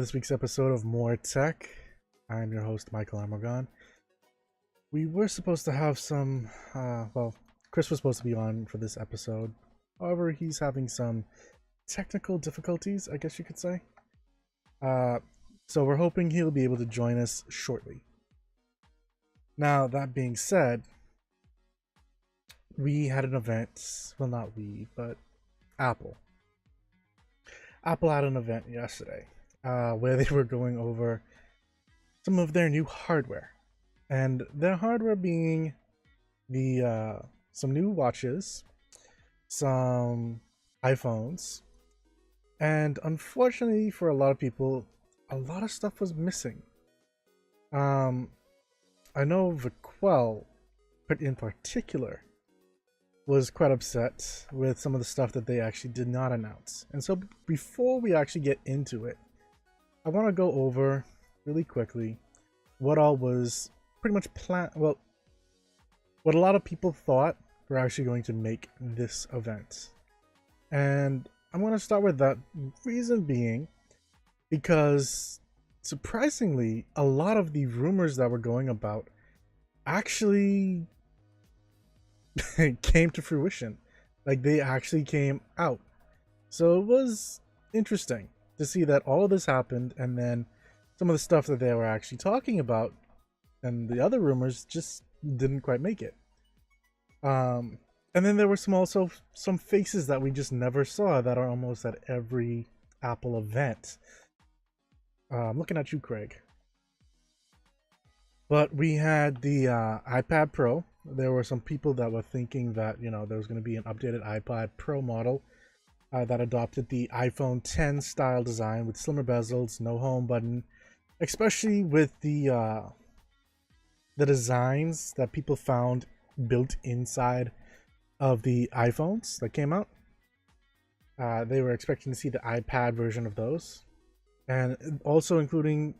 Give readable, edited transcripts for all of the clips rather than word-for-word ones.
this week's episode of MOAR Tech. I'm your host, Michael Amargon. We were supposed to have some, Chris was supposed to be on for this episode. However, he's having some technical difficulties, I guess you could say. So we're hoping he'll be able to join us shortly. Now, that being said, we had an event, well, not we, but Apple. Apple had an event yesterday where they were going over some of their new hardware, and their hardware being the some new watches, some iPhones, and unfortunately for a lot of people, a lot of stuff was missing. I know Vaquel in particular was quite upset with some of the stuff that they actually did not announce. And so before we actually get into it, I want to go over really quickly what all was pretty much what a lot of people thought were actually going to make this event. And I'm going to start with that, reason being because surprisingly, a lot of the rumors that were going about actually came to fruition. Like, they actually came out. So it was interesting to see that all of this happened, and then some of the stuff that they were actually talking about and the other rumors just didn't quite make it. And then there were also some faces that we just never saw that are almost at every Apple event. I'm looking at you, Craig. But we had the iPad Pro. There were some people that were thinking that, you know, there was going to be an updated iPad Pro model that adopted the iPhone 10 style design with slimmer bezels, no home button, especially with the designs that people found built inside of the iPhones that came out. They were expecting to see the iPad version of those, and also including,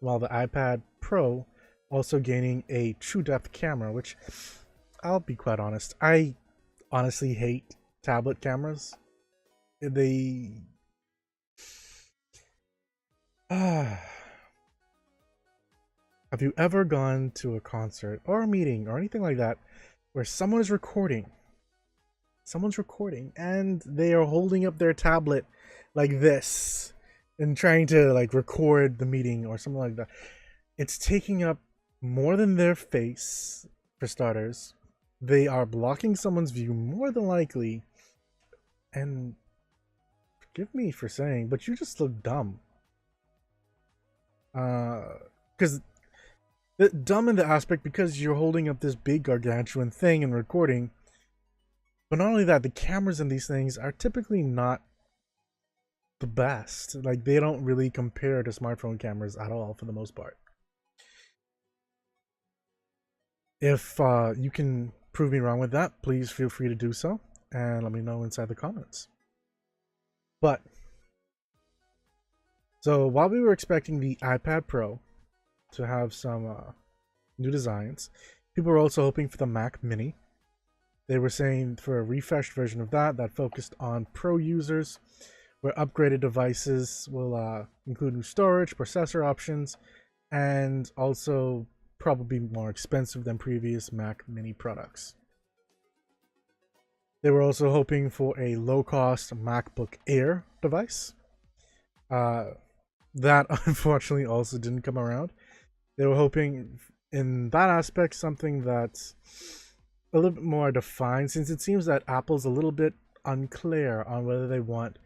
well, the iPad Pro also gaining a true depth camera, which I'll be quite honest, I honestly hate tablet cameras. They have you ever gone to a concert or a meeting or anything like that where someone's recording and they are holding up their tablet like this and trying to like record the meeting or something like that? It's taking up more than their face, for starters. They are blocking someone's view more than likely, and forgive me for saying, but you just look dumb. Because dumb in the aspect because you're holding up this big gargantuan thing and recording, but not only that, the cameras in these things are typically not the best. Like, they don't really compare to smartphone cameras at all for the most part. If you can prove me wrong with that, please feel free to do so and let me know inside the comments. But so while we were expecting the iPad Pro to have some new designs, people were also hoping for the Mac Mini. They were saying for a refreshed version of that focused on pro users, where upgraded devices will include new storage, processor options, and also probably more expensive than previous Mac Mini products. They were also hoping for a low-cost MacBook Air device. That unfortunately also didn't come around. They were hoping in that aspect something that's a little bit more defined, since it seems that Apple's a little bit unclear on whether they want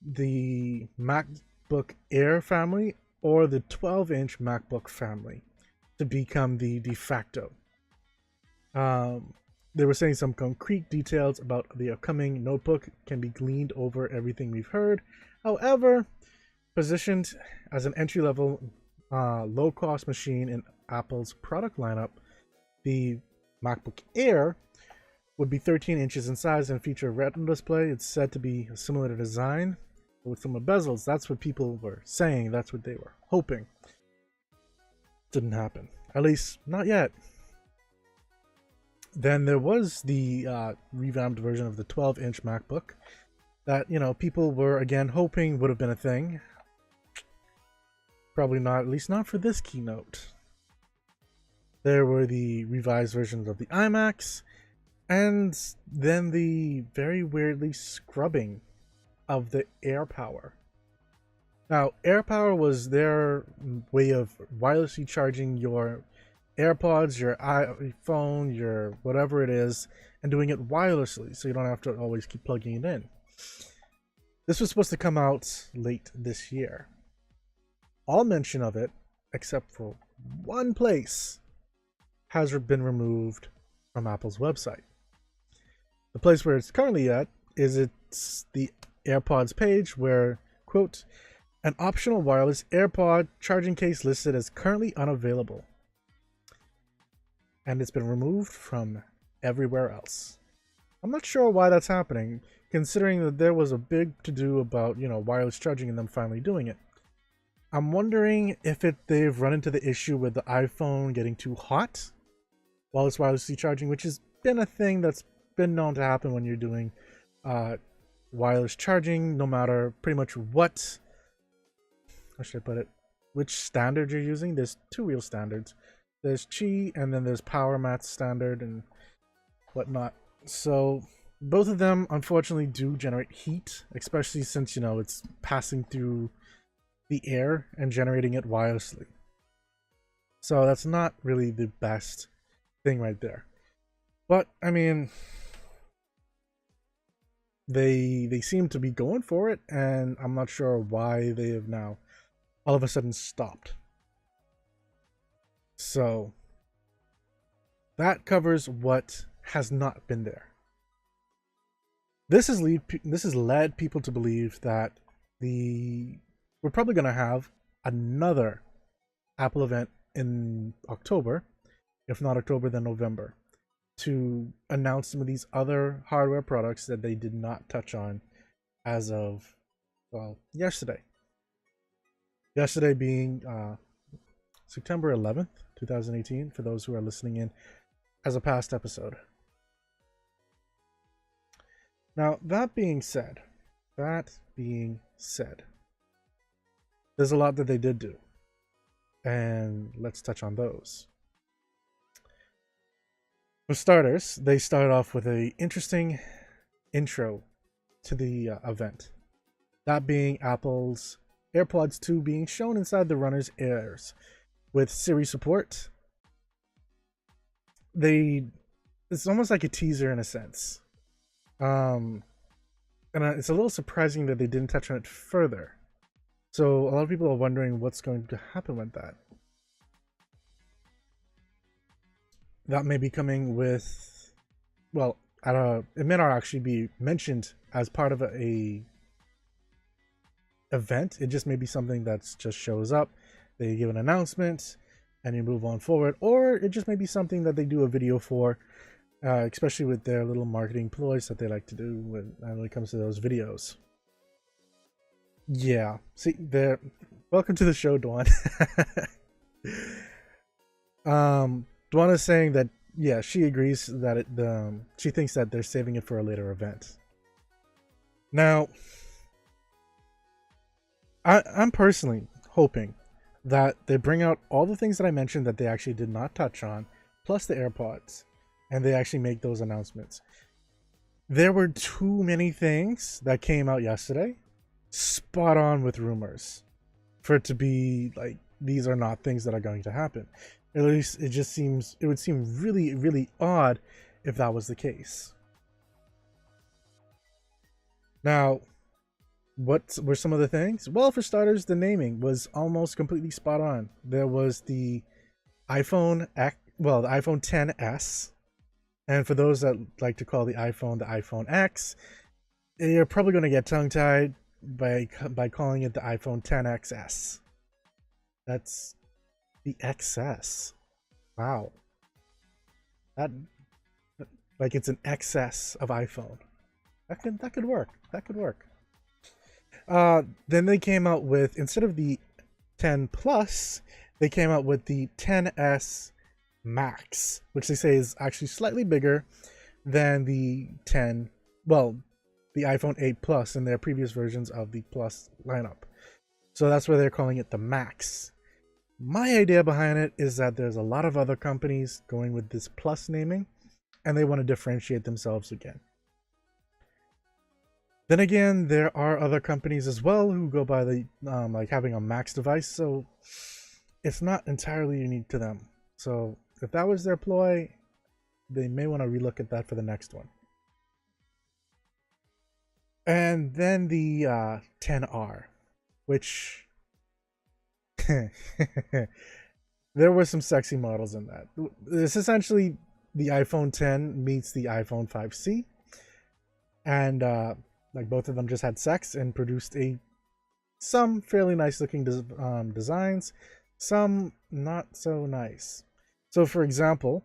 the MacBook Air family or the 12-inch MacBook family to become the de facto. They were saying some concrete details about the upcoming notebook can be gleaned over everything we've heard. However, positioned as an entry-level, low-cost machine in Apple's product lineup, the MacBook Air would be 13 inches in size and feature a Retina display. It's said to be a similar design with some bezels. That's what people were saying. That's what they were hoping. Didn't happen, at least not yet. Then there was the revamped version of the 12-inch MacBook that, you know, people were again hoping would have been a thing. Probably not, at least not for this keynote. There were the revised versions of the iMacs, and then the very weirdly scrubbing of the AirPower. Now, AirPower was their way of wirelessly charging your AirPods, your iPhone, your whatever it is, and doing it wirelessly, so you don't have to always keep plugging it in. This was supposed to come out late this year. All mention of it, except for one place, has been removed from Apple's website. The place where it's currently at is it's the AirPods page where, quote, an optional wireless AirPod charging case listed as currently unavailable. And it's been removed from everywhere else. I'm not sure why that's happening, considering that there was a big to-do about, wireless charging and them finally doing it. I'm wondering if they've run into the issue with the iPhone getting too hot while it's wirelessly charging, which has been a thing that's been known to happen when you're doing wireless charging, no matter pretty much what, how should I put it, which standard you're using. There's two real standards. There's Qi, and then there's Power Mat standard and whatnot. So both of them, unfortunately, do generate heat, especially since, it's passing through the air and generating it wirelessly. So that's not really the best thing right there. But, I mean, they seem to be going for it, and I'm not sure why they have now all of a sudden stopped. So that covers what has not been there. This has led people to believe that we're probably going to have another Apple event in October, if not October, then November, to announce some of these other hardware products that they did not touch on as of, yesterday. Yesterday being September 11th, 2018, for those who are listening in as a past episode. Now, that being said, there's a lot that they did do, and let's touch on those. For starters, they started off with an interesting intro to the event, that being Apple's AirPods 2 being shown inside the runner's ears with Siri support. It's almost like a teaser in a sense. And it's a little surprising that they didn't touch on it further. So a lot of people are wondering what's going to happen with that. That may be coming with, it may not actually be mentioned as part of a event. It just may be something that just shows up. They give an announcement and you move on forward, or it just may be something that they do a video for, especially with their little marketing ploys that they like to do when it comes to those videos. Yeah, see, welcome to the show, Dwan. Dwan is saying that, yeah, she agrees that she thinks that they're saving it for a later event. Now, I'm personally hoping that they bring out all the things that I mentioned that they actually did not touch on, plus the AirPods, and they actually make those announcements. There were too many things that came out yesterday, spot on with rumors, for it to be like, these are not things that are going to happen. At least it would seem really, really odd if that was the case. Now, what were some of the things? Well, for starters, the naming was almost completely spot on. There was the iPhone XS, and for those that like to call the iPhone X, you're probably going to get tongue-tied by calling it the iPhone XS. That's the XS. Wow. That, like, it's an excess of iPhone. That could work. That could work. Then they came out with, instead of the 10 Plus, they came out with the 10S Max, which they say is actually slightly bigger than the the iPhone 8 Plus in their previous versions of the Plus lineup. So that's why they're calling it the Max. My idea behind it is that there's a lot of other companies going with this plus naming, and they want to differentiate themselves again. Then again, there are other companies as well who go by the like having a Max device, so it's not entirely unique to them. So if that was their ploy, they may want to relook at that for the next one. And then the 10R, which there were some sexy models in that. It's essentially the iPhone 10 meets the iPhone 5C, and like both of them just had sex and produced some fairly nice looking designs, some not so nice. So for example,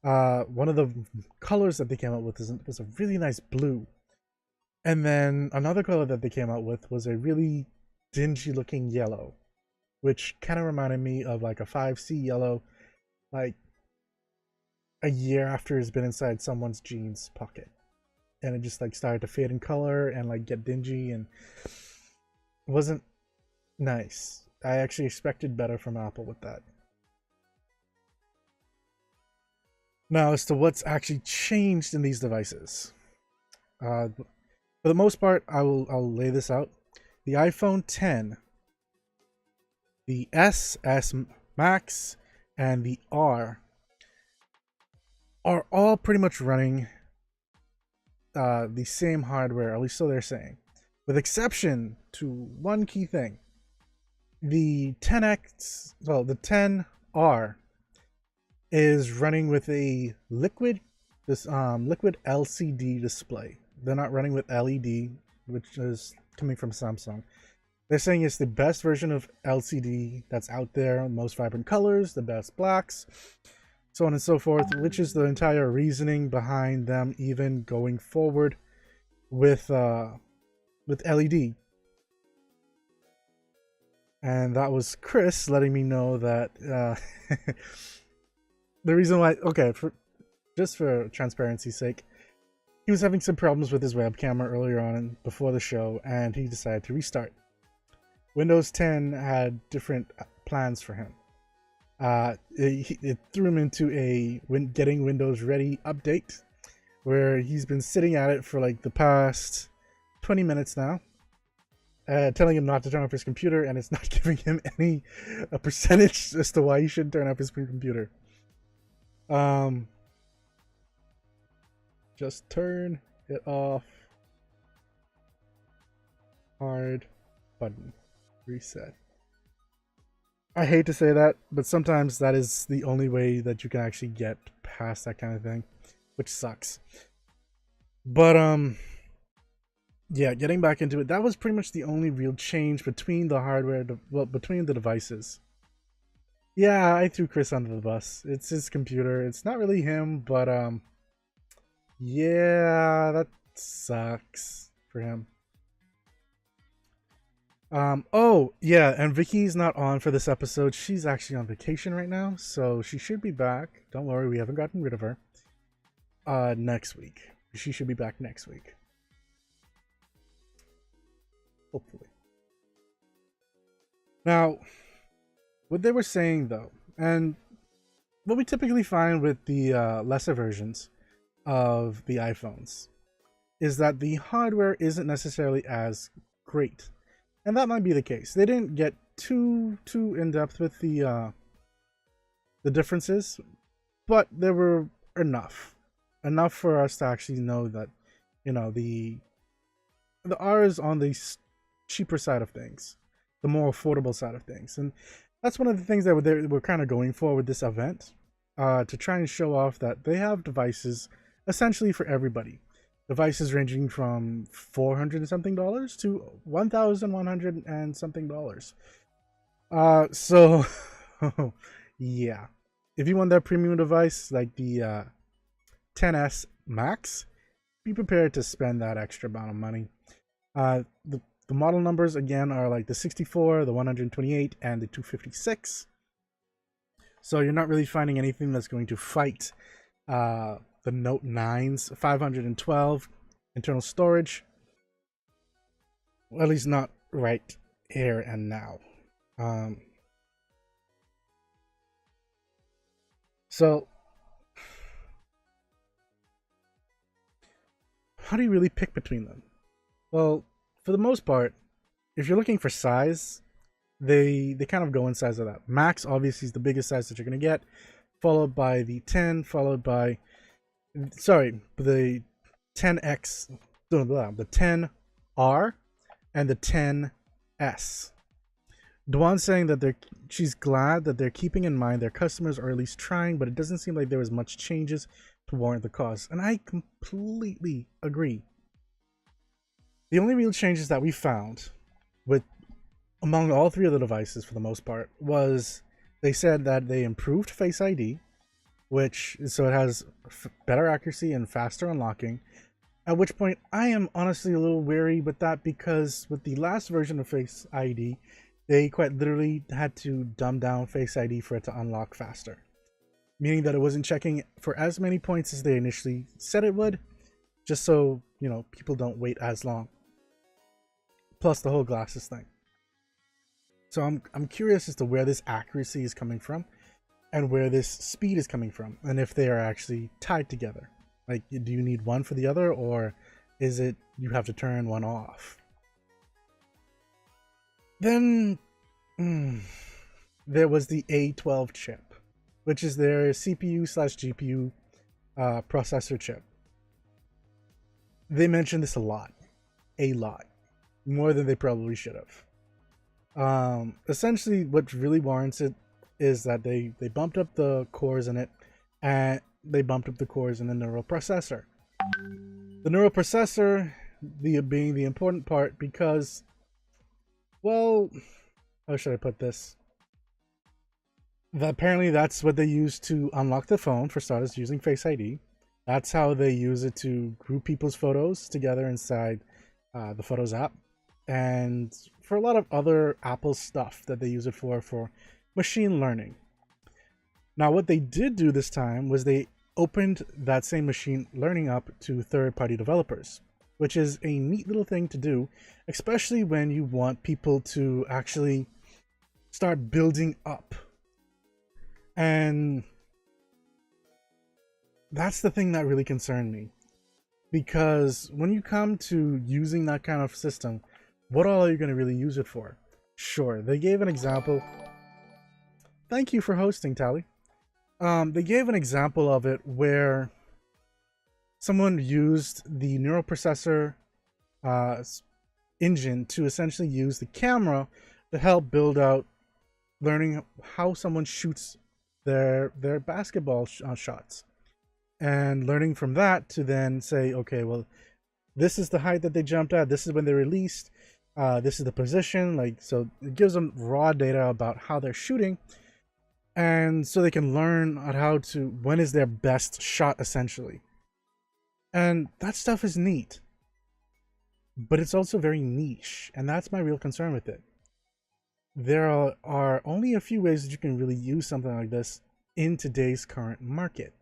one of the colors that they came out with was a really nice blue, and then another color that they came out with was a really dingy looking yellow, which kind of reminded me of like a 5C yellow, like a year after it's been inside someone's jeans pocket, and it just like started to fade in color and like get dingy, and it wasn't nice. I actually expected better from Apple with that. Now, as to what's actually changed in these devices, for the most part, I'll lay this out. The iPhone 10, the S Max, and the R are all pretty much running the same hardware, at least so they're saying, with exception to one key thing. The 10R is running with a liquid LCD display. They're not running with LED, which is coming from Samsung. They're saying it's the best version of LCD that's out there, most vibrant colors, the best blacks, so on and so forth, which is the entire reasoning behind them even going forward with LED. And that was Chris letting me know that the reason why, okay, just for transparency's sake, he was having some problems with his webcam earlier on before the show, and he decided to restart. Windows 10 had different plans for him. It threw him into a getting Windows ready update, where he's been sitting at it for like the past 20 minutes now, telling him not to turn off his computer, and it's not giving him any percentage as to why he should turn off his computer. Just turn it off. Hard button. Reset. I hate to say that, but sometimes that is the only way that you can actually get past that kind of thing, which sucks. But yeah, getting back into it, that was pretty much the only real change between the hardware, between the devices. Yeah, I threw Chris under the bus. It's his computer. It's not really him, but yeah, that sucks for him. Oh yeah, and Vicky's not on for this episode. She's actually on vacation right now, so she should be back. Don't worry, we haven't gotten rid of her. Next week. She should be back next week. Hopefully. Now, what they were saying though, and what we typically find with the lesser versions of the iPhones, is that the hardware isn't necessarily as great. And that might be the case. They didn't get too in depth with the differences, but there were enough for us to actually know that, you know, the R is on the cheaper side of things, the more affordable side of things, and that's one of the things that they were kind of going for with this event, to try and show off that they have devices essentially for everybody. Devices ranging from $400 and something to $1,100 and something. So yeah, if you want that premium device like the 10s Max, be prepared to spend that extra amount of money. The model numbers again are like the 64, the 128, and the 256. So you're not really finding anything that's going to fight the Note 9's 512 internal storage. Well, at least not right here and now. So how do you really pick between them? Well, for the most part, if you're looking for size, they kind of go in size of that. Max obviously is the biggest size that you're going to get, followed by the 10, followed by the 10X, the 10R, and the 10S. Dwan's saying that she's glad that they're keeping in mind their customers, or at least trying, but it doesn't seem like there was much changes to warrant the cost. And I completely agree. The only real changes that we found with among all three of the devices for the most part was they said that they improved Face ID, so it has better accuracy and faster unlocking. At which point I am honestly a little wary with that, because with the last version of Face ID, they quite literally had to dumb down Face ID for it to unlock faster. Meaning that it wasn't checking for as many points as they initially said it would, just so, people don't wait as long. Plus the whole glasses thing. So I'm curious as to where this accuracy is coming from and where this speed is coming from, and if they are actually tied together. Like, do you need one for the other, or is it you have to turn one off? Then there was the A12 chip, which is their CPU/GPU processor chip. They mentioned this a lot, more than they probably should have. Essentially, what really warrants it is that they bumped up the cores in it, and they bumped up the cores in the neural processor. The neural processor being the important part, because, well, how should I put this? Apparently that's what they use to unlock the phone, for starters, using Face ID. That's how they use it to group people's photos together inside the Photos app. And for a lot of other Apple stuff that they use it for machine learning. Now, what they did do this time was they opened that same machine learning up to third-party developers, which is a neat little thing to do, especially when you want people to actually start building up. And that's the thing that really concerned me, because when you come to using that kind of system, what all are you going to really use it for? Sure, they gave an example. Thank you for hosting, Tally. They gave an example of it where someone used the neural processor engine to essentially use the camera to help build out learning how someone shoots their basketball shots, and learning from that to then say, okay, well, this is the height that they jumped at, this is when they released, this is the position, so it gives them raw data about how they're shooting. And so they can learn on when is their best shot, essentially. And that stuff is neat. But it's also very niche. And that's my real concern with it. There are only a few ways that you can really use something like this in today's current market.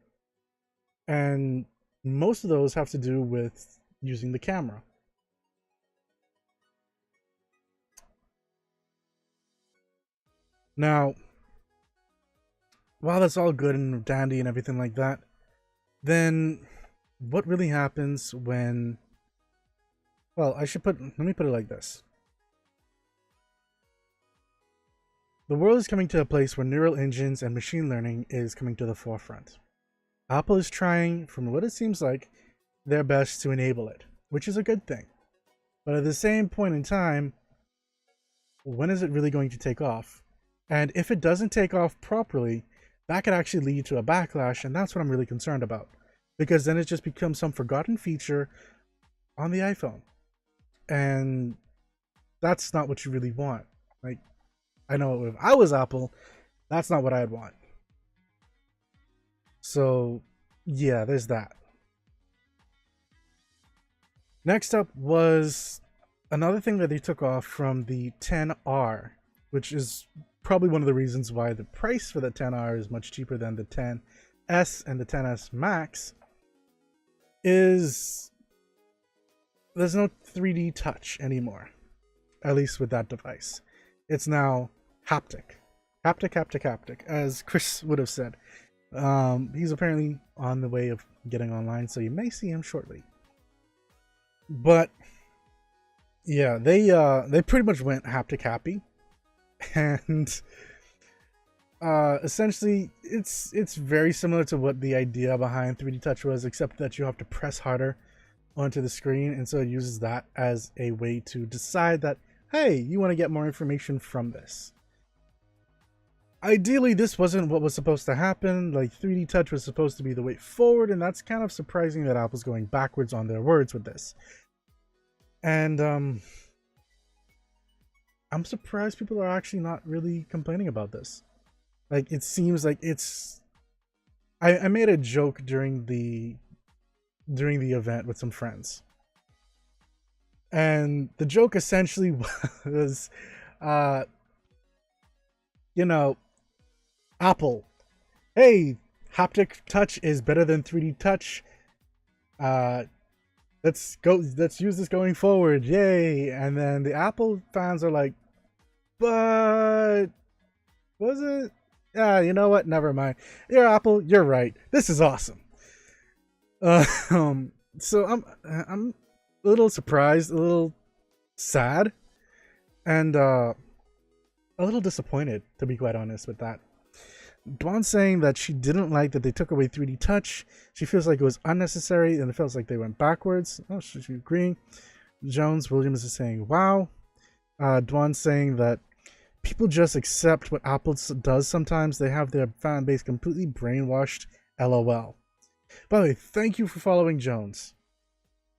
And most of those have to do with using the camera. Now, while that's all good and dandy and everything like that, then what really happens when, well, let me put it like this. The world is coming to a place where neural engines and machine learning is coming to the forefront. Apple is trying, from what it seems like, their best to enable it, which is a good thing. But at the same point in time, when is it really going to take off? And if it doesn't take off properly, that could actually lead to a backlash, and that's what I'm really concerned about. Because then it just becomes some forgotten feature on the iPhone. And that's not what you really want. I know if I was Apple, that's not what I'd want. So, yeah, there's that. Next up was another thing that they took off from the 10R, which is probably one of the reasons why the price for the 10R is much cheaper than the 10S and the 10S Max, is there's no 3D touch anymore. at least with that device. It's now haptic. Haptic, as Chris would have said. He's apparently on the way of getting online, so you may see him shortly. But yeah, they pretty much went haptic happy, and essentially it's very similar to what the idea behind 3D Touch was, except that you have to press harder onto the screen, and so it uses that as a way to decide that, hey, you want to get more information from this. Ideally, this wasn't what was supposed to happen. Like, 3D Touch was supposed to be the way forward, and that's kind of surprising that Apple's going backwards on their words with this. And I'm surprised people are actually not really complaining about this. Like, it seems like it's... I made a joke during the event with some friends. And the joke essentially was, you know, Apple, hey, haptic touch is better than 3D touch. Let's use this going forward, yay! And then the Apple fans are like, but was it? Yeah, you know what? Never mind. Yeah, Apple, you're right. This is awesome. So I'm a little surprised, a little sad, and a little disappointed, to be quite honest with that. Dawn's saying that she didn't like that they took away 3D touch. She feels like it was unnecessary and it feels like they went backwards. Oh, she's agreeing. Jones Williams is saying, wow. Dawn's saying that people just accept what Apple does sometimes. They have their fan base completely brainwashed. LOL. By the way, thank you for following Jones.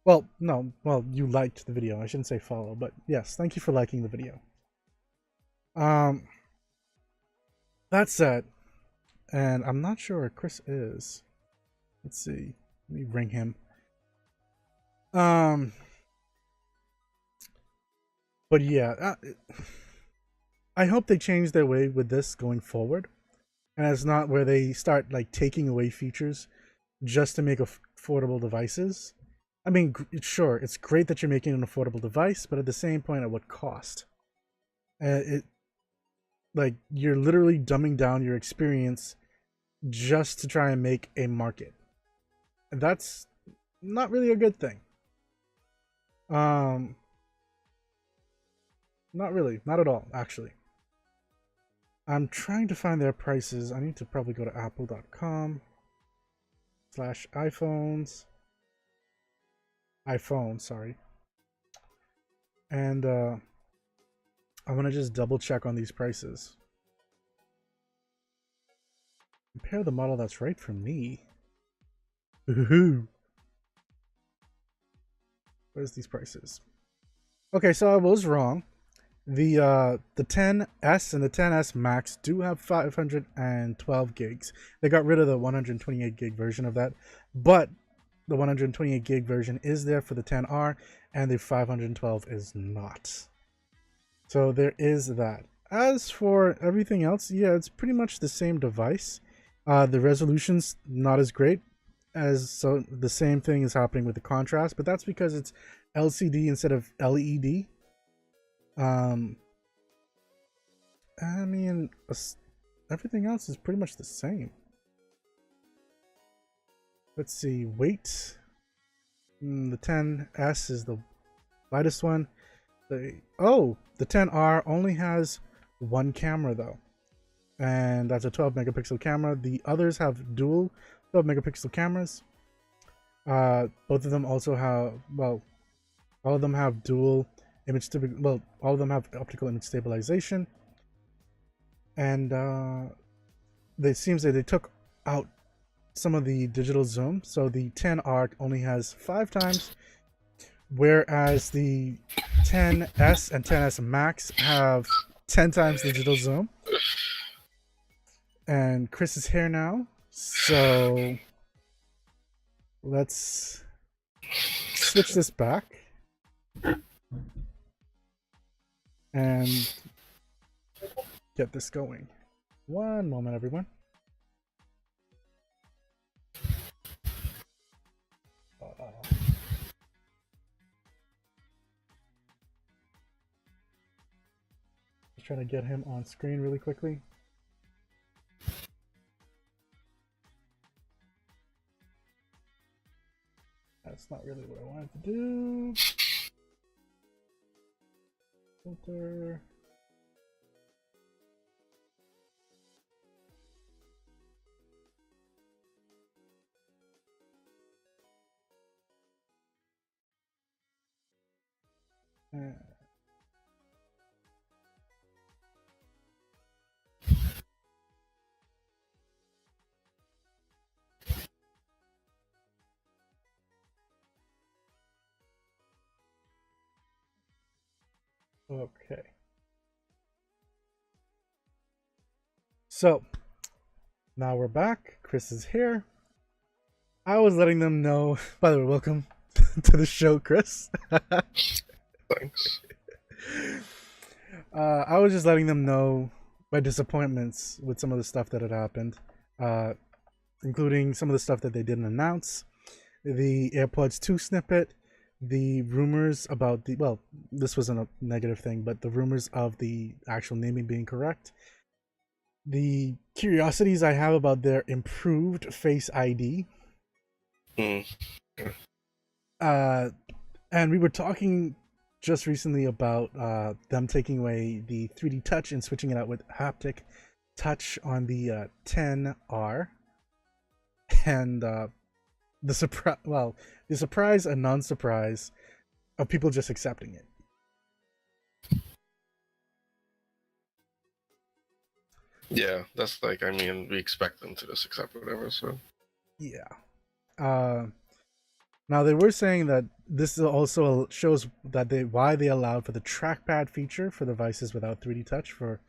Well, no, well, you liked the video. I shouldn't say follow, but yes, thank you for liking the video. That said, and I'm not sure where Chris is. Let's see. Let me ring him. But yeah, I hope they change their way with this going forward, and it's not where they start like taking away features just to make affordable devices. I mean, sure, it's great that you're making an affordable device, but at the same point, at what cost? Like, you're literally dumbing down your experience just to try and make a market. And that's not really a good thing. Not really, not at all, actually. I'm trying to find their prices. I need to probably go to apple.com/iPhones. iPhone, sorry. And I want to just double check on these prices. Compare the model that's right for me. Woohoo! Where's these prices? Okay, so I was wrong. The 10S and the 10S Max do have 512 gigs. They got rid of the 128 gig version of that, but the 128 gig version is there for the 10R, and the 512 is not. So there is that. As for everything else, yeah, it's pretty much the same device. The resolution's not as great, so the same thing is happening with the contrast, but that's because it's LCD instead of LED. I mean, everything else is pretty much the same. Let's see, weight. The 10S is the lightest one. The 10R only has one camera though, and that's a 12 megapixel camera. The others have dual 12 megapixel cameras. Both of them also have, well, all of them have dual image all of them have optical image stabilization, and it seems that they took out some of the digital zoom, so the 10R only has 5 times, whereas the 10S and 10S Max have 10 times digital zoom. And Chris is here now, so let's switch this back and get this going. One moment, everyone. trying to get him on screen really quickly. That's not really what I wanted to do. Filter. Okay. So now we're back. Chris is here. I was letting them know. By the way, welcome to the show, Chris. Thanks. I was just letting them know my disappointments with some of the stuff that had happened, including some of the stuff that they didn't announce, the AirPods 2 snippet, the rumors about the, well, this wasn't a negative thing, but the rumors of the actual naming being correct, the curiosities I have about their improved Face ID. And we were talking just recently about them taking away the 3D touch and switching it out with haptic touch on the 10R, and the surprise and non-surprise of people just accepting it. Yeah, that's like, I mean, we expect them to just accept whatever, so. Yeah. Now they were saying that this also shows that why they allowed for the trackpad feature for devices without 3D touch for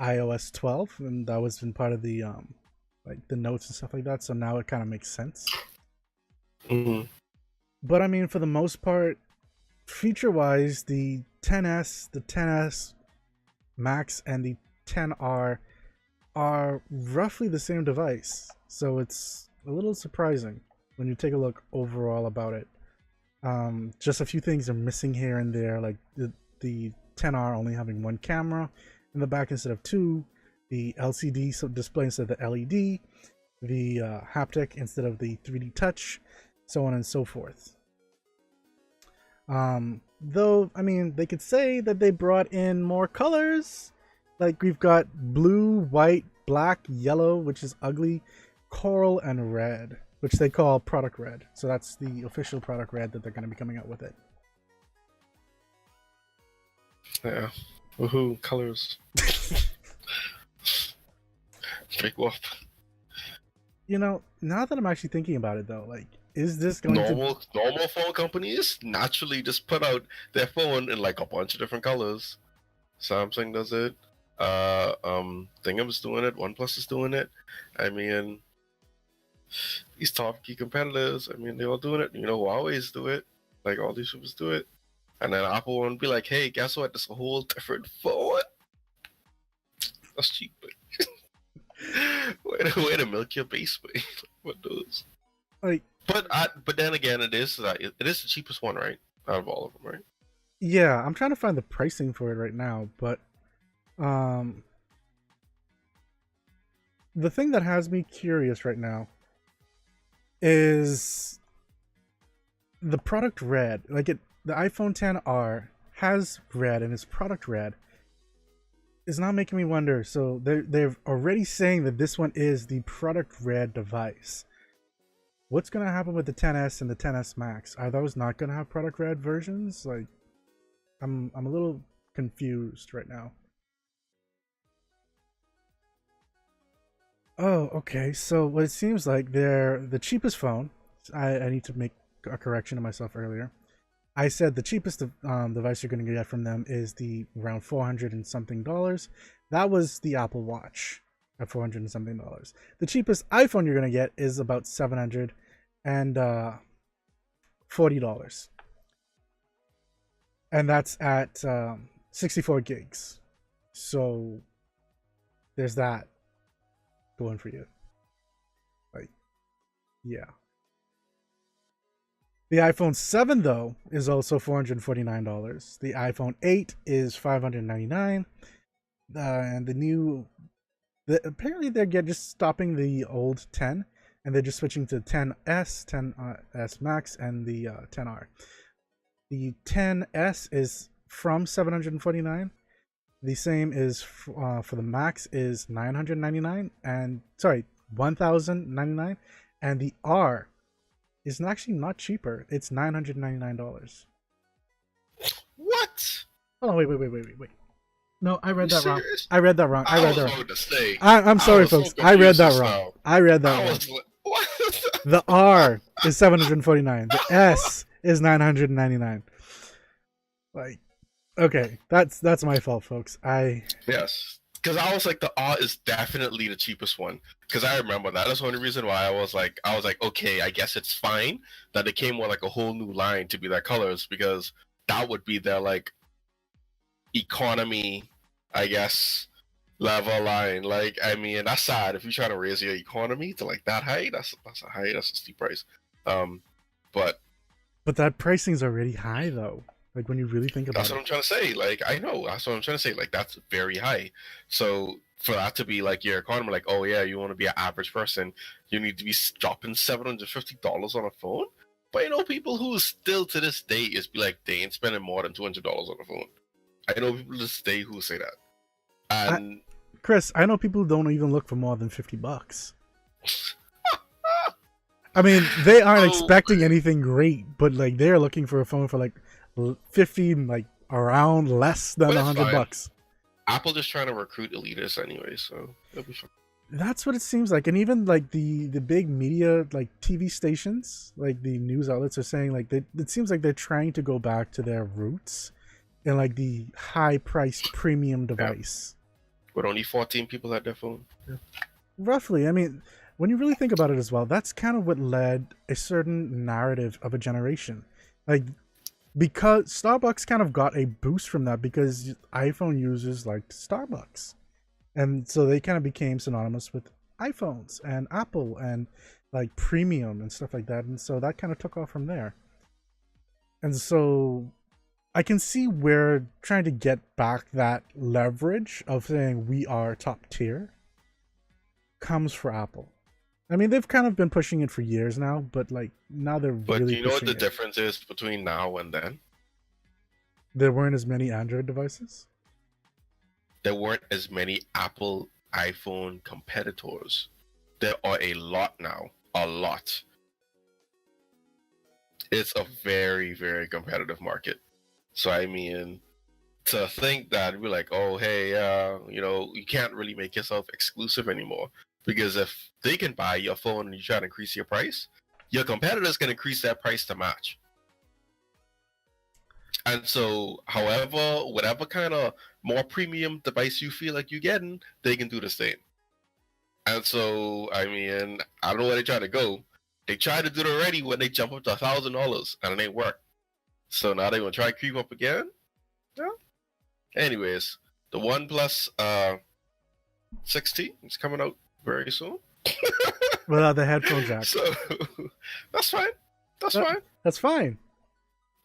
iOS 12, and that was in part of the like the notes and stuff like that. So now it kind of makes sense. Mm-hmm. But I mean, for the most part, feature-wise, the 10s, the 10s Max, and the 10R are roughly the same device. So it's a little surprising when you take a look overall about it. Just a few things are missing here and there, like the 10R only having one camera in the back instead of two, the LCD display instead of the LED, the haptic instead of the 3D touch, so on and so forth. Though, I mean, they could say that they brought in more colors. Like, we've got blue, white, black, yellow, which is ugly, coral, and red, which they call product red. So that's the official product red that they're going to be coming out with it. Yeah. Woohoo, colors. Big whoop. You know, now that I'm actually thinking about it, though, like, is this going normal phone companies naturally just put out their phone in like a bunch of different colors. Samsung does it. Thingham's doing it. OnePlus is doing it. I mean, these top key competitors, I mean, they're all doing it. You know, Huawei's do it. Like, all these supers do it. And then Apple won't be like, hey, guess what? This is a whole different phone. That's cheap. way to milk your base, way. What those? like, but then again, it is the cheapest one, right? Out of all of them, right? yeah, I'm trying to find the pricing for it right now, but the thing that has me curious right now is the product red. Like, the iPhone XR has red, and its product red is not making me wonder. So they're already saying that this one is the product red device. What's gonna happen with the 10s and the 10s Max? Are those not gonna have product red versions? Like, I'm a little confused right now. Oh, okay. So what it seems like, they're the cheapest phone. I need to make a correction to myself earlier. I said the cheapest device you're going to get from them is the around $400 and something dollars. That was the Apple Watch at $400 and something dollars. The cheapest iPhone you're going to get is about $740. And that's at 64 gigs. So there's that going for you. Like, yeah. The iPhone 7, though, is also $449. The iPhone 8 is $599. and apparently they're just stopping the old 10, and they're just switching to 10s, 10s Max, and the 10R. The 10s is from 749. The same is for the Max is 999, and sorry, 1099, and the R is actually not cheaper. It's $999. What? Oh, wait. No, I read You that wrong. serious? I read that wrong. I was going to say. I'm I sorry, was so folks. I read confused that just wrong. now. I read that I wrong. was like, what? The R is 749. The S is 999. Like, okay, that's my fault, folks. Yes. Because I was like, the R is definitely the cheapest one. Because I remember that. That's the only reason why I was like, okay, I guess it's fine that it came with like a whole new line to be their colors, because that would be their like economy, I guess, level line. Like, I mean, that's sad. If you're trying to raise your economy to like that high, that's a steep price. But that pricing's already high though. Like when you really think about that's what I'm trying to say. Like, I know that's what I'm trying to say. Like, that's very high. So for that to be like your economy, like, oh yeah, you want to be an average person, you need to be dropping $750 on a phone. But you know, people who still to this day is be like, they ain't spending more than $200 on a phone. I know people to this day who say that. And Chris, I know people who don't even look for more than $50. I mean, they aren't expecting anything great, but like they're looking for a phone for like 50, like around less than $100. Apple just trying to recruit elitists anyway, so it'll be fun. That's what it seems like. And even like the big media, like TV stations, like the news outlets are saying like it seems like they're trying to go back to their roots in like the high priced premium device. Yeah. With only 14 people had their phone. Yeah. Roughly. I mean, when you really think about it as well, that's kind of what led a certain narrative of a generation. Like, because Starbucks kind of got a boost from that because iPhone users liked Starbucks. And so they kind of became synonymous with iPhones and Apple and like premium and stuff like that. And so that kind of took off from there. And so I can see where trying to get back that leverage of saying we are top tier comes for Apple. I mean, they've kind of been pushing it for years now, but like now they're really pushing it. But do you know what the difference is between now and then? There weren't as many Android devices? There weren't as many Apple iPhone competitors. There are a lot now. A lot. It's a very, very competitive market. So, I mean, to think that we're like, oh, hey, you know, you can't really make yourself exclusive anymore. Because if they can buy your phone and you try to increase your price, your competitors can increase that price to match. And so, however, whatever kind of more premium device you feel like you're getting, they can do the same. And so, I mean, I don't know where they try to go. They tried to do it already when they jump up to $1,000 and it ain't work. So now they want to try to creep up again? Yeah. Anyways, the OnePlus 6T is coming out very soon. Without the headphone jack. So, that's fine. That's fine.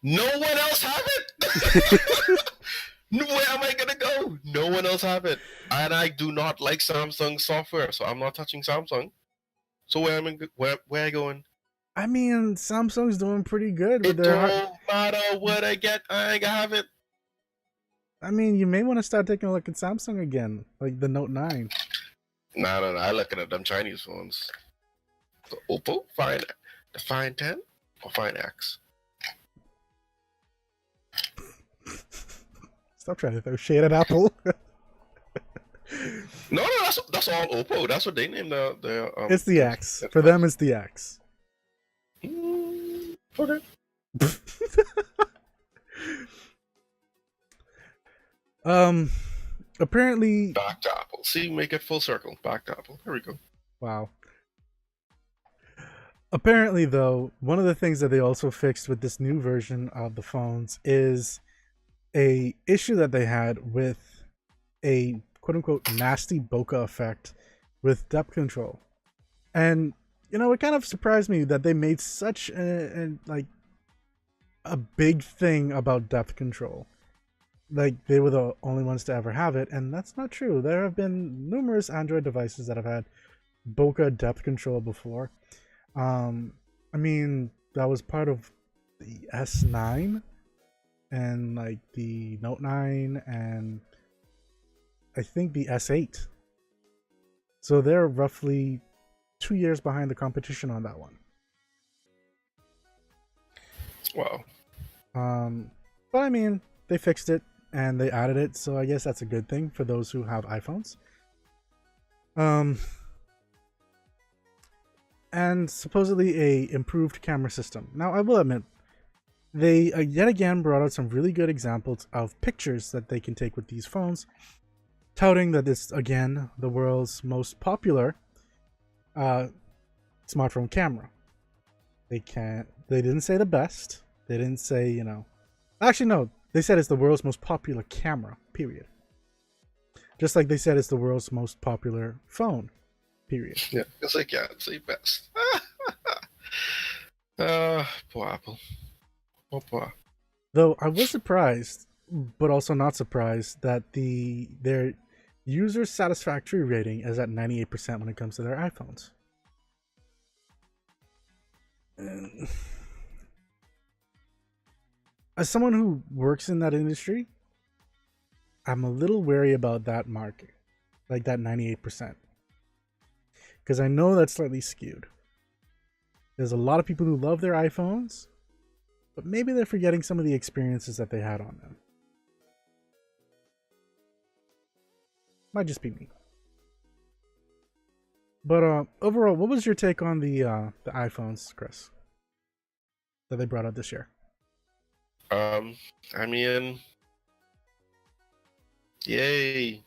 No one else have it. Where am I gonna go? No one else have it, and I do not like Samsung software, so I'm not touching Samsung. So where I going? I mean, Samsung's doing pretty good with It their. don't matter what I get. I ain't gonna have it. I mean, you may want to start taking a look at Samsung again, like the Note 9. No. I looking at them Chinese phones. The Oppo, the Fine 10 or Fine X. Stop trying to throw shade at Apple. No, that's all Oppo. That's what they named the it's the X. For them, it's the X. Okay. Apparently. Back to Apple. See, make it full circle. Back to Apple. Here we go. Wow. Apparently, though, one of the things that they also fixed with this new version of the phones is a issue that they had with a quote-unquote nasty bokeh effect with depth control. And, you know, it kind of surprised me that they made such a big thing about depth control. like they were the only ones to ever have it, and that's not true. There have been numerous Android devices that have had bokeh depth control before. Um, I mean, that was part of the S9 and like the Note 9 and I think the S8. So they're roughly 2 years behind the competition on that one. Wow. But I mean, they fixed it and they added it, so I guess that's a good thing for those who have iPhones. Um, and supposedly a improved camera system. Now, I will admit, they yet again brought out some really good examples of pictures that they can take with these phones, touting that it's again the world's most popular smartphone camera. They didn't say the best. They didn't say, actually no, they said it's the world's most popular camera, period. Just like they said it's the world's most popular phone, period. Yeah, because I can't say best. Poor Apple. Oh, poor. Though I was surprised, but also not surprised, that their user satisfactory rating is at 98% when it comes to their iPhones. And as someone who works in that industry, I'm a little wary about that mark, like that 98%. Because I know that's slightly skewed. There's a lot of people who love their iPhones, but maybe they're forgetting some of the experiences that they had on them. Might just be me. But overall, what was your take on the iPhones, Chris, that they brought out this year? I mean, yay,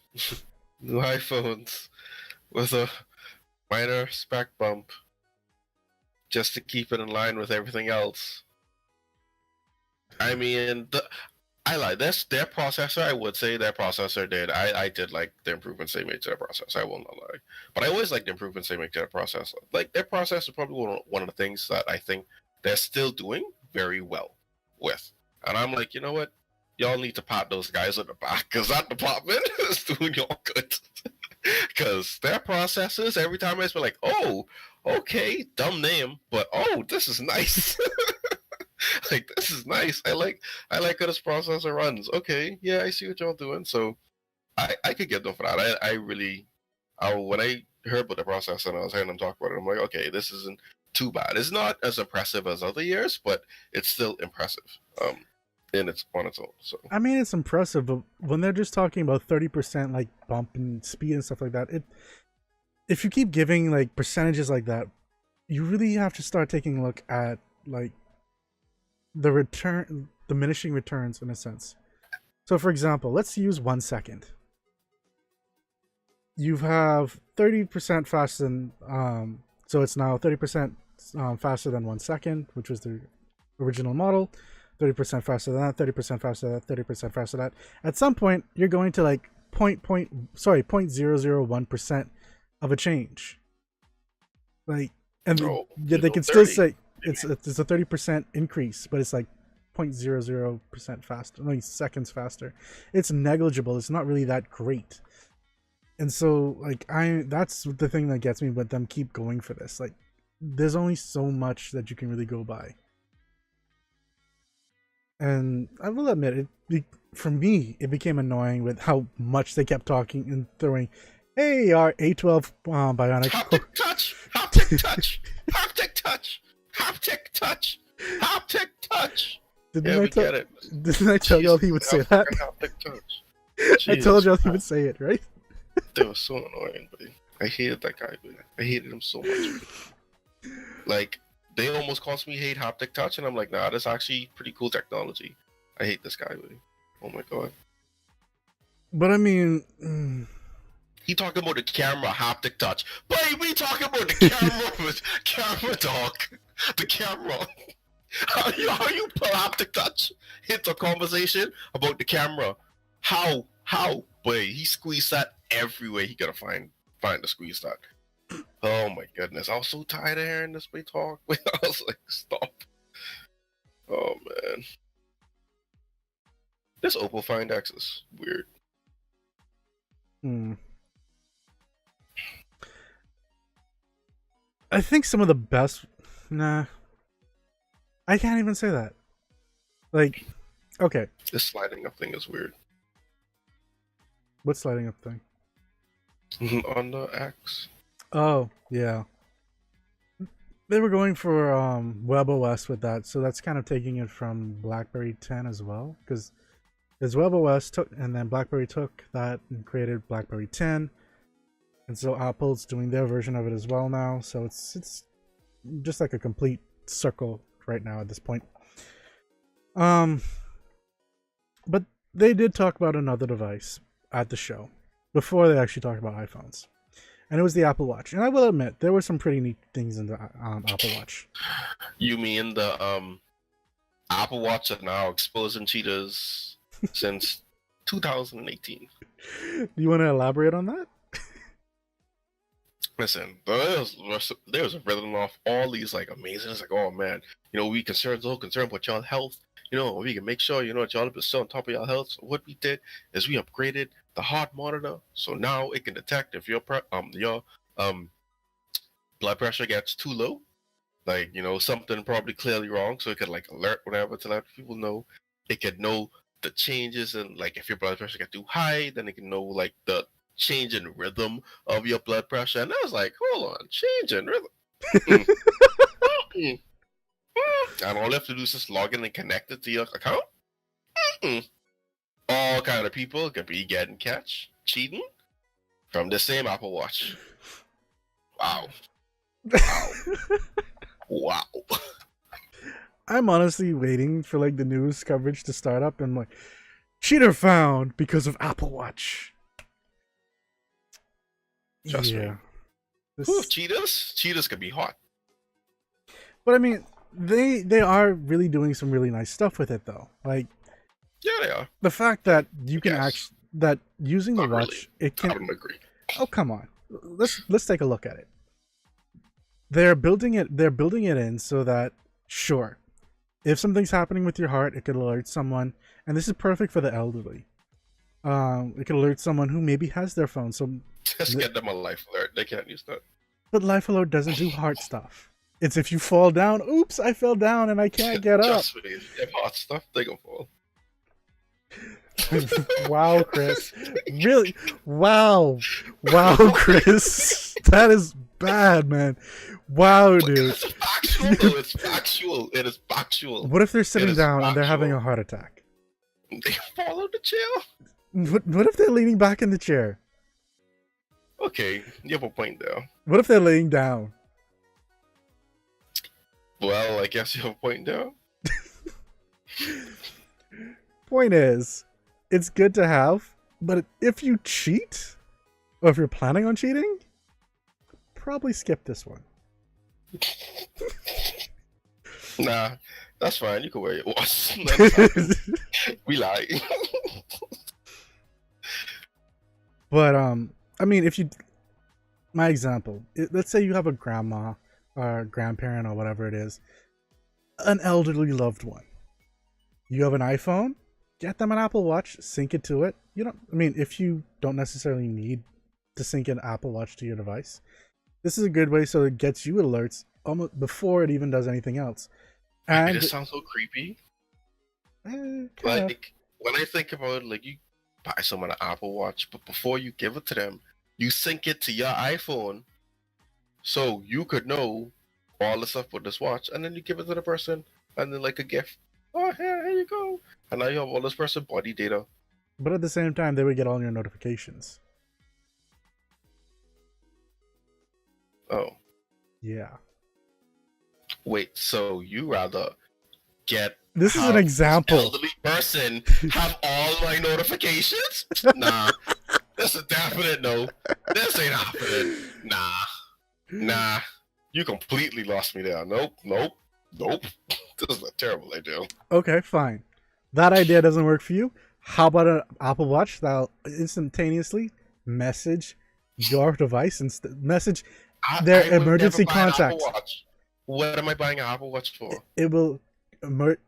new iPhones with a minor spec bump, just to keep it in line with everything else. I mean, I like this. Their processor, I would say their processor did. I did like the improvements they made to their processor. I will not lie. But I always like the improvements they make to their processor. Like, their processor is probably one of the things that I think they're still doing very well with. And I'm like, you know what? Y'all need to pat those guys on the back, because that department is doing y'all good. Because their processors, every time I just be like, oh, okay, dumb name, but oh, this is nice. Like, this is nice. I like how this processor runs. Okay, yeah, I see what y'all doing. So I could get them for that. I really, when I heard about the processor and I was hearing them talk about it, I'm like, okay, this isn't too bad. It's not as impressive as other years, but it's still impressive. In its on its own. So I mean, it's impressive, but when they're just talking about 30% like bump and speed and stuff like that, if you keep giving like percentages like that, you really have to start taking a look at like the diminishing returns in a sense. So, for example, let's use 1 second. You have 30% faster than so it's now 30% faster than 1 second, which was the original model. 30% faster than that, 30% faster than that, 30% faster than that. At some point, you're going to like 0.001% of a change. Like, and they can 30. still say it's a 30% increase, but it's like 0.00% faster, like seconds faster. It's negligible. It's not really that great. And so, like, that's the thing that gets me. But them keep going for this. Like, there's only so much that you can really go by. And I will admit, for me, it became annoying with how much they kept talking and throwing, hey, our A12 bionic. Haptic touch! Haptic touch! Haptic touch! Haptic touch! Haptic touch! Didn't I tell Jeez, y'all he would say that? Haptic touch. I told y'all he would say it, right? They were so annoying, buddy. I hated that guy, buddy. I hated him so much. Like, they almost caused me hate haptic touch, and I'm like, nah, that's actually pretty cool technology. I hate this guy, buddy. Oh my god. But I mean, he talking about the camera haptic touch. But we talking about the camera with camera dog. The camera. How you pull haptic touch into a conversation about the camera? How? Boy, he squeezed that everywhere he gotta find to squeeze that. Oh my goodness. I was so tired of hearing this way talk. I was like, stop. Oh man. This Oppo Find X is weird. Hmm. I think some of the best. Nah, I can't even say that. Like, okay, This sliding up thing is weird. what's lighting up thing? On the X. Oh, yeah. They were going for WebOS with that, so that's kind of taking it from BlackBerry 10 as well, because WebOS took, and then BlackBerry took that and created BlackBerry 10, and so Apple's doing their version of it as well now. So it's just like a complete circle right now at this point. But they did talk about another device at the show before they actually talked about iPhones. And it was the Apple Watch. And I will admit, there were some pretty neat things in the Apple Watch. You mean the Apple Watch are now exposing cheaters since 2018? Do you want to elaborate on that? Listen, there's riddling off all these like amazing. It's like, oh man, we so concerned about y'all health. We can make sure y'all are still on top of y'all health. So what we did is we upgraded the heart monitor, so now it can detect if your blood pressure gets too low, like something probably clearly wrong, so it could like alert whatever to let people know. It could know the changes, and like if your blood pressure gets too high, then it can know like the change in rhythm of your blood pressure. And I was like, hold on, change in rhythm. And all you have to do is just log in and connect it to your account. All kind of people could be getting cheating from the same Apple Watch. Wow. Wow. I'm honestly waiting for like the news coverage to start up and like, cheater found because of Apple Watch. Trust me. Ooh, cheaters could be hot. But I mean, they are really doing some really nice stuff with it though. Like, yeah, they are. The fact that you can actually that using the watch, it can. I don't agree. Oh come on, let's take a look at it. They're building it in so that sure, if something's happening with your heart, it could alert someone, and this is perfect for the elderly. It could alert someone who maybe has their phone. So just get them a life alert. They can't use that. But life alert doesn't do heart stuff. It's if you fall down. Oops, I fell down and I can't get up. Just me. If you have heart stuff, they gonna fall. Wow, Chris. Really? Wow, Chris. That is bad, man. Wow, dude. It's factual. It's factual. It is factual. What if they're sitting down and they're having a heart attack? They fall out the chair. What if they're leaning back in the chair? Okay, you have a point there. What if they're laying down? Well, I guess you have a point there. Point is, it's good to have, but if you cheat, or if you're planning on cheating, probably skip this one. Nah, that's fine. You can wear your watch. We lie. But I mean, if you, my example, let's say you have a grandma or grandparent or whatever it is, an elderly loved one. You have an iPhone, get them an Apple Watch, sync it to it. If you don't necessarily need to sync an Apple Watch to your device, this is a good way so it gets you alerts almost before it even does anything else. And it sounds so creepy. Like when I think about it, like you buy someone an Apple Watch, but before you give it to them, you sync it to your iPhone, so you could know all the stuff with this watch, and then you give it to the person, and then like a gift. Oh, here you go. And now you have all this person body data. But at the same time, they would get all your notifications. Oh. Yeah. Wait, so you rather get this is an example. Elderly person have all my notifications? Nah. That's a definite no. This ain't happening. Nah. You completely lost me there. Nope. This is a terrible idea. Okay, fine. That idea doesn't work for you. How about an Apple Watch that'll instantaneously message your device and message their emergency contacts? What am I buying an Apple Watch for? It will what?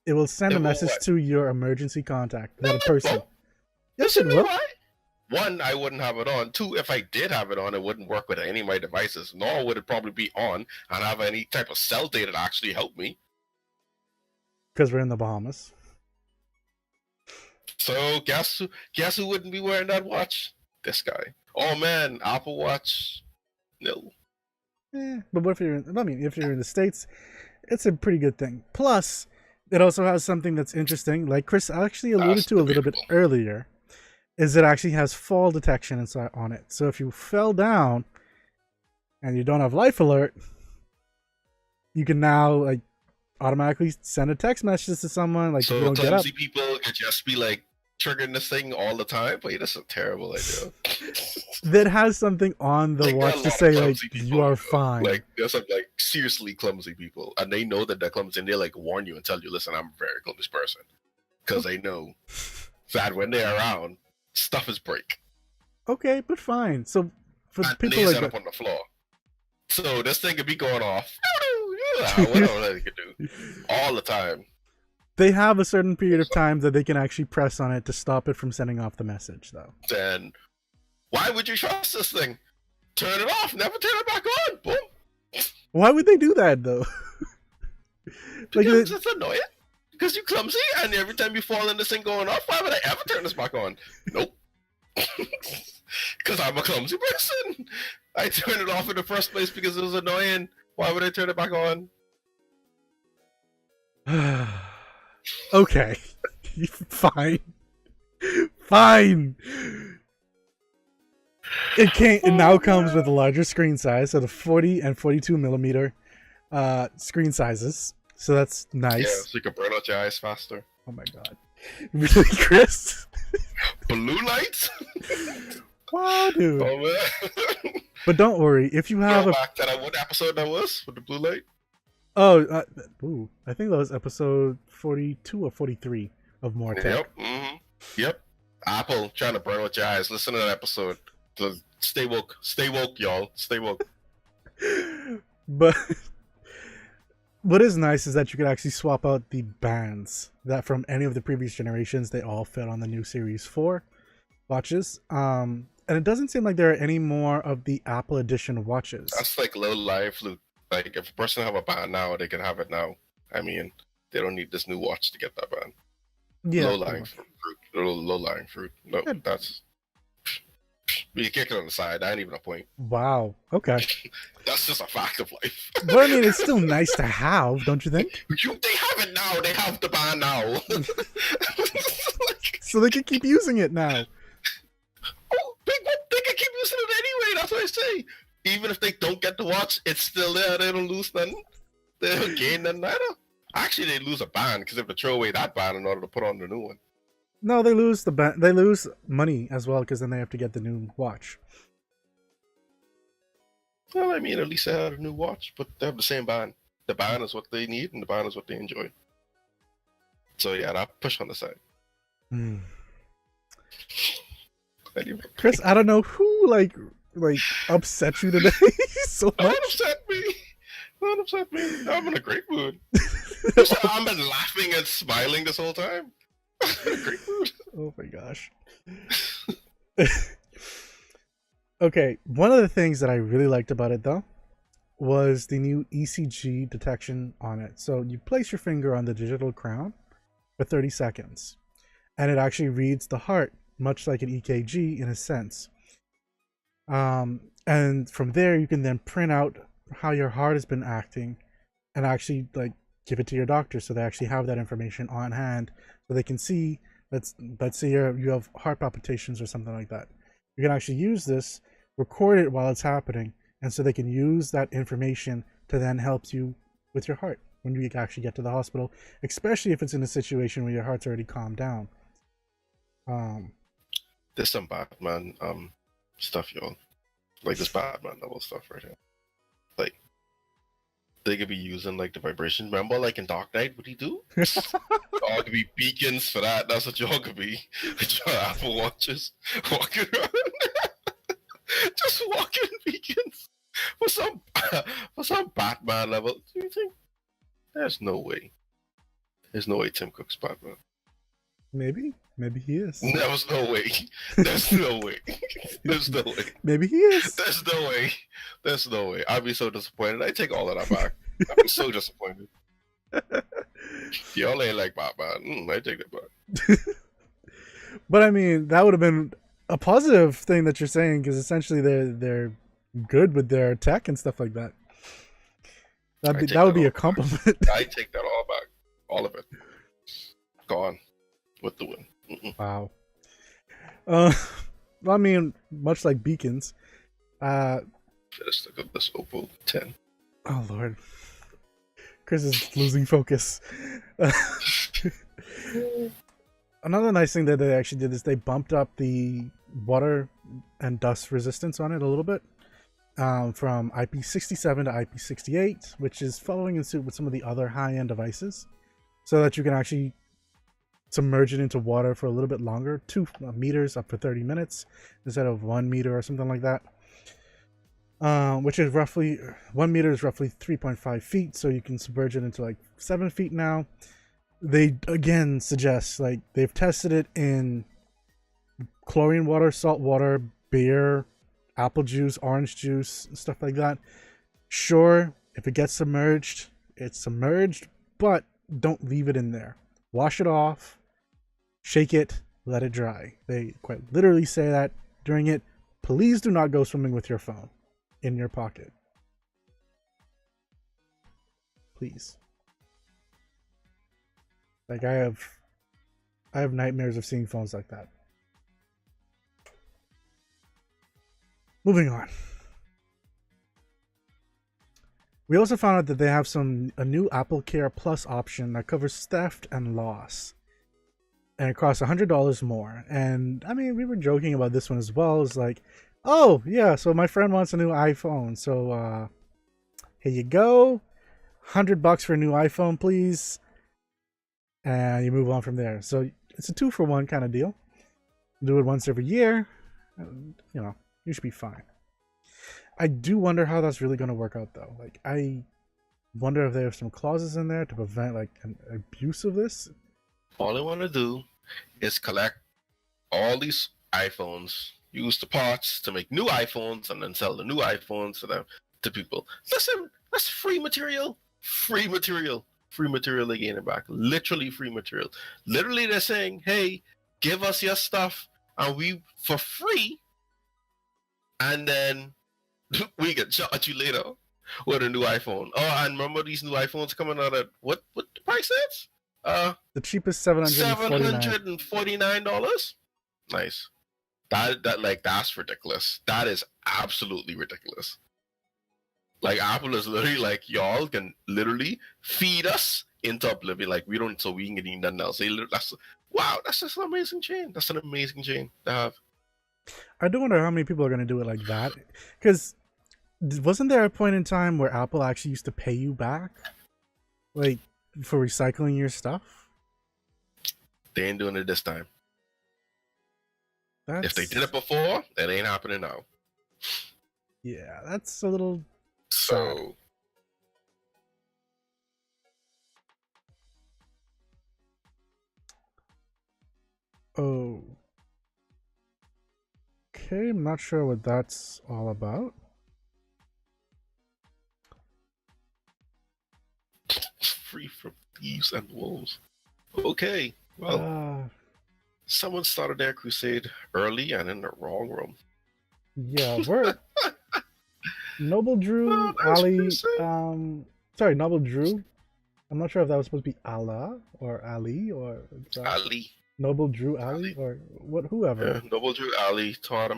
It will send It a will message what? to your emergency contact, No, that a it person. won't. Yes, Listen it to me, will. why? One, I wouldn't have it on. Two, if I did have it on, it wouldn't work with any of my devices. Nor would it probably be on and have any type of cell data to actually help me. Because we're in the Bahamas. So guess who wouldn't be wearing that watch? This guy. Oh man, Apple Watch. No. But what if you're if you're in the States, it's a pretty good thing. Plus, it also has something that's interesting, like Chris actually alluded That's to a little bit debatable. earlier, is it actually has fall detection inside on it. So if you fell down and you don't have life alert, you can now like automatically send a text message to someone, like if you So don't get up. clumsy people could just be like triggering this thing all the time. Wait, that's a terrible idea. That has something on the Like there are a watch to lot of say like clumsy you people. are fine. Like there's some like seriously clumsy people, and they know that they're clumsy, and they like warn you and tell you, "Listen, I'm a very clumsy person," because they know that when they're around, stuff is break, Okay, but fine. So for and people they like end up that, on the floor. So this thing could be going off, whatever they could do, all the time. they have a certain period of time that they can actually press on it to stop it from sending off the message, though. Then why would you trust this thing? Turn it off, never turn it back on. Boom. Why would they do that though? Because it's annoying. Because you're clumsy, and every time you fall in this thing going off, why would I ever turn this back on? Nope. Because I'm a clumsy person. I turned it off in the first place because it was annoying. Why would I turn it back on? Okay, fine, fine. It now comes with a larger screen size, so the 40 and 42 millimeter screen sizes. So that's nice. Yeah, so you can burn out your eyes faster. Oh my god, really, Chris? Blue lights? Wow, dude. Oh man. But don't worry, if you have back to that one episode that was with the blue light. I think that was episode 42 or 43 of MOAR Tech. Yep. Mm-hmm. Yep. Apple trying to burn out your eyes. Listen to that episode. Stay woke. Stay woke, y'all. Stay woke. But what is nice is that you could actually swap out the bands that from any of the previous generations. They all fit on the new Series 4 watches. And it doesn't seem like there are any more of the Apple Edition watches. That's like low life loot. Like if a person have a band now, they can have it now. I mean, they don't need this new watch to get that band. Yeah, low lying fruit. Low lying fruit. No, yeah. That's you kick it on the side. That ain't even a point. Wow. Okay. That's just a fact of life. But I mean, it's still nice to have, don't you think? They have it now. They have the band now. So they can keep using it now. Oh, they can keep using it anyway. That's what I say. Even if they don't get the watch, it's still there. They don't lose nothing. They don't gain nothing either. Actually, they lose a band because they have to throw away that band in order to put on the new one. No, they lose they lose money as well because then they have to get the new watch. Well, I mean, at least they have a new watch, but they have the same band. The band is what they need, and the band is what they enjoy. So yeah, that push on the side. Anyway. Chris, I don't know who like upset you today so much. Don't upset me. Don't upset me. I'm in a great mood. I've been laughing and smiling this whole time. I'm in a great mood. Oh my gosh. Okay, one of the things that I really liked about it though was the new ECG detection on it. So you place your finger on the digital crown for 30 seconds and it actually reads the heart much like an EKG in a sense. And from there you can then print out how your heart has been acting and actually like give it to your doctor so they actually have that information on hand so they can see let's say you have heart palpitations or something like that. You can actually use this, record it while it's happening, and so they can use that information to then help you with your heart when you actually get to the hospital, especially if it's in a situation where your heart's already calmed down. There's some Batman stuff, y'all. Like this Batman level stuff right here. Like they could be using like the vibration. Remember, like in Dark Knight, what do you do? Y'all could be beacons for that. That's what y'all could be. Your Apple Watches walking around, just walking beacons for some Batman level. Do you think? There's no way. There's no way Tim Cook's Batman. Maybe he is. There's no way. There's no way. There's no way. Maybe he is. There's no way. There's no way. I'd be so disappointed. I take all of that back. I'd be so disappointed. Y'all ain't like Batman. I take that back. But I mean, that would have been a positive thing that you're saying, because essentially they're good with their tech and stuff like that. That would be a compliment. I take that all back. All of it. Gone. With the win. Wow. Well, I mean, much like beacons. Let's look at this Oppo 10. Oh Lord, Chris is losing focus. Another nice thing that they actually did is they bumped up the water and dust resistance on it a little bit, from IP67 to IP68, which is following in suit with some of the other high-end devices, so that you can actually submerge it into water for a little bit longer, 2 meters up for 30 minutes instead of 1 meter or something like that. Which is roughly 1 meter is roughly 3.5 feet, so you can submerge it into like 7 feet now. They again suggest, like, they've tested it in chlorine water, salt water, beer, apple juice, orange juice, stuff like that. Sure, if it gets submerged, it's submerged, but don't leave it in there. Wash it off. Shake it, let it dry. They quite literally say that during it. Please do not go swimming with your phone in your pocket. Please. Like, I have nightmares of seeing phones like that. Moving on. We also found out that they have a new Apple Care Plus option that covers theft and loss. And it costs $100 more. And I mean, we were joking about this one as well. It's like, oh yeah, so my friend wants a new iPhone, so here you go, $100 for a new iPhone, please. And you move on from there. So it's a 2-for-1 kind of deal. Do it once every year, and, you know, you should be fine. I do wonder how that's really going to work out, though. Like, I wonder if there are some clauses in there to prevent, like, an abuse of this. All I want to do is collect all these iPhones, use the parts to make new iPhones, and then sell the new iPhones to people. Listen, that's free material. Free material. Free material they're getting back. Literally free material. Literally they're saying, hey, give us your stuff and we for free, and then we can charge you later with a new iPhone. Oh, and remember these new iPhones coming out at what the price is? The cheapest $749. Nice. That's ridiculous. That is absolutely ridiculous. Like, Apple is literally like, y'all can literally feed us into oblivion. Like, we don't, so we can get even nothing else. Wow, that's just an amazing chain. That's an amazing chain to have. I do wonder how many people are going to do it like that. Because wasn't there a point in time where Apple actually used to pay you back? Like, for recycling your stuff? They ain't doing it this time. If they did it before, it ain't happening now. Yeah, that's a little... So... Oh. Okay, I'm not sure what that's all about. Free from thieves and wolves. Okay, well, someone started their crusade early and in the wrong room. Yeah, we're Noble Drew, Ali. Noble Drew. I'm not sure if that was supposed to be Allah or Ali or Ali. Noble Drew Ali or what? Whoever. Yeah, Noble Drew Ali taught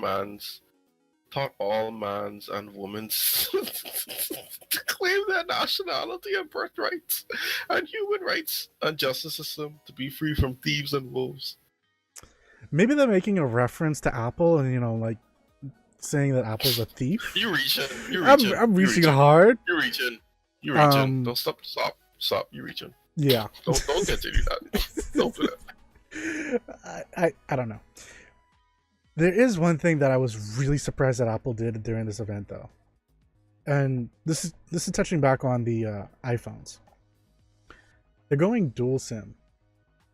all mans and women's to claim their nationality and birthrights and human rights and justice system to be free from thieves and wolves. Maybe they're making a reference to Apple and, like, saying that Apple's a thief. You're reaching. I'm reaching hard. You're reaching. Don't stop. You're reaching. Yeah. Don't continue that. Don't do that. I don't know. There is one thing that I was really surprised that Apple did during this event, though, and this is touching back on the iPhones. They're going dual SIM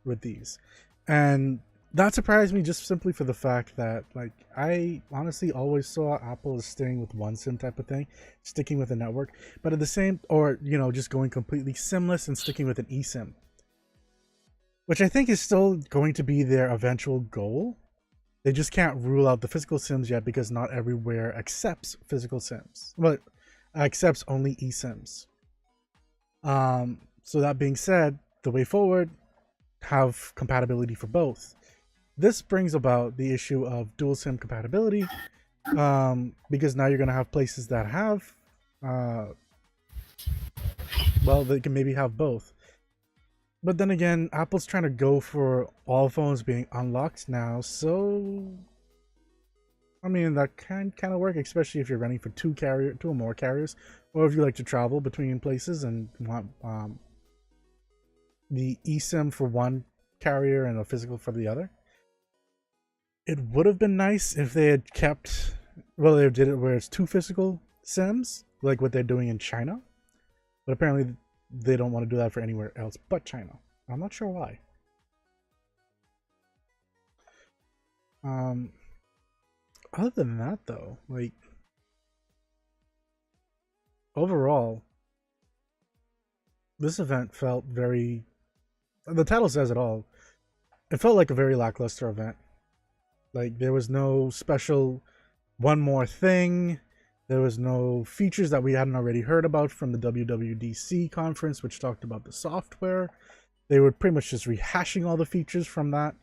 with these, and that surprised me just simply for the fact that, like, I honestly always saw Apple as staying with one SIM type of thing, sticking with a network, but at the same, or just going completely SIMless and sticking with an eSIM, which I think is still going to be their eventual goal. They just can't rule out the physical SIMs yet because not everywhere accepts physical SIMs, but accepts only eSIMs. So that being said, the way forward, have compatibility for both. This brings about the issue of dual SIM compatibility, because now you're going to have places that have, well, they can maybe have both. But then again, Apple's trying to go for all phones being unlocked now, so I mean that can kind of work, especially if you're running for two or more carriers, or if you like to travel between places and want the eSIM for one carrier and a physical for the other. It would have been nice if they had kept, well, they did it where it's two physical SIMs, like what they're doing in China, but apparently they don't want to do that for anywhere else but China. I'm not sure why. Other than that, though, like, overall, this event felt very, the title says it all. It felt like a very lackluster event. Like, there was no special one more thing. There was no features that we hadn't already heard about from the WWDC conference, which talked about the software. They were pretty much just rehashing all the features from that,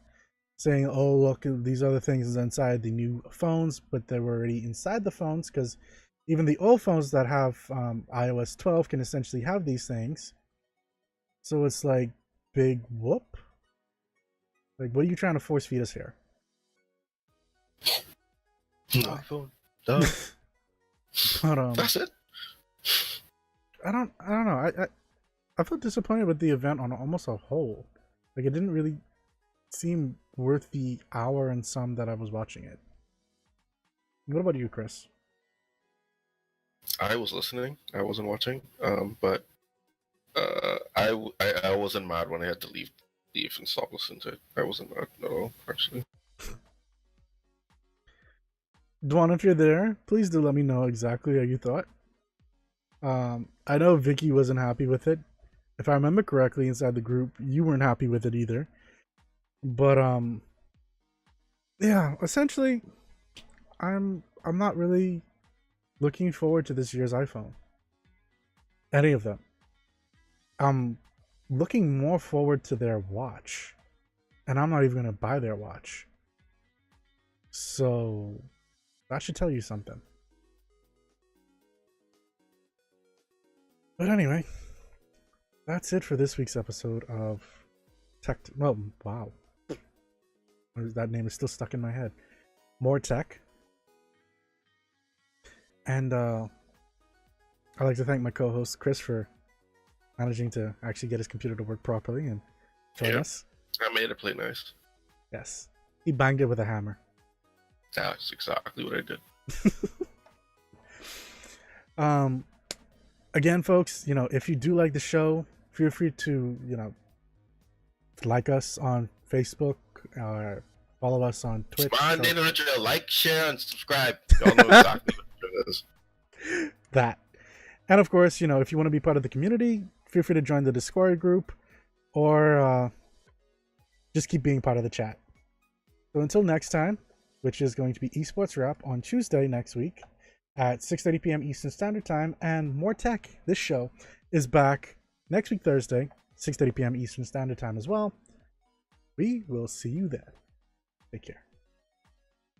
saying, oh, look, these other things inside the new phones, but they were already inside the phones, because even the old phones that have iOS 12 can essentially have these things. So it's like, big whoop. Like, what are you trying to force feed us here? iPhone. Duh. But That's it. I don't know. I felt disappointed with the event on almost a whole. Like, it didn't really seem worth the hour and some that I was watching it. What about you, Chris? I was listening. I wasn't watching. But I wasn't mad when I had to leave and stop listening to it. I wasn't mad at all, actually. Dwan, if you're there, please do let me know exactly how you thought. I know Vicky wasn't happy with it. If I remember correctly, inside the group, you weren't happy with it either. But yeah, essentially, I'm not really looking forward to this year's iPhone. Any of them. I'm looking more forward to their watch, and I'm not even gonna buy their watch. So that should tell you something. But anyway, that's it for this week's episode of Tech. Well, wow, that name is still stuck in my head. MOAR Tech. And I'd like to thank my co-host Chris for managing to actually get his computer to work properly and join us. I made it play nice. Yes, he banged it with a hammer. That's exactly what I did. Again, folks, if you do like the show, feel free to, like us on Facebook, follow us on Twitch. Like, share, and subscribe. Y'all know exactly what it is. That. And of course, if you want to be part of the community, feel free to join the Discord group, or just keep being part of the chat. So until next time, which is going to be Esports Wrap on Tuesday next week at 6:30 p.m. Eastern Standard Time, and MOAR Tech, this show, is back next week Thursday, 6:30 p.m. Eastern Standard Time as well. We will see you then. Take care.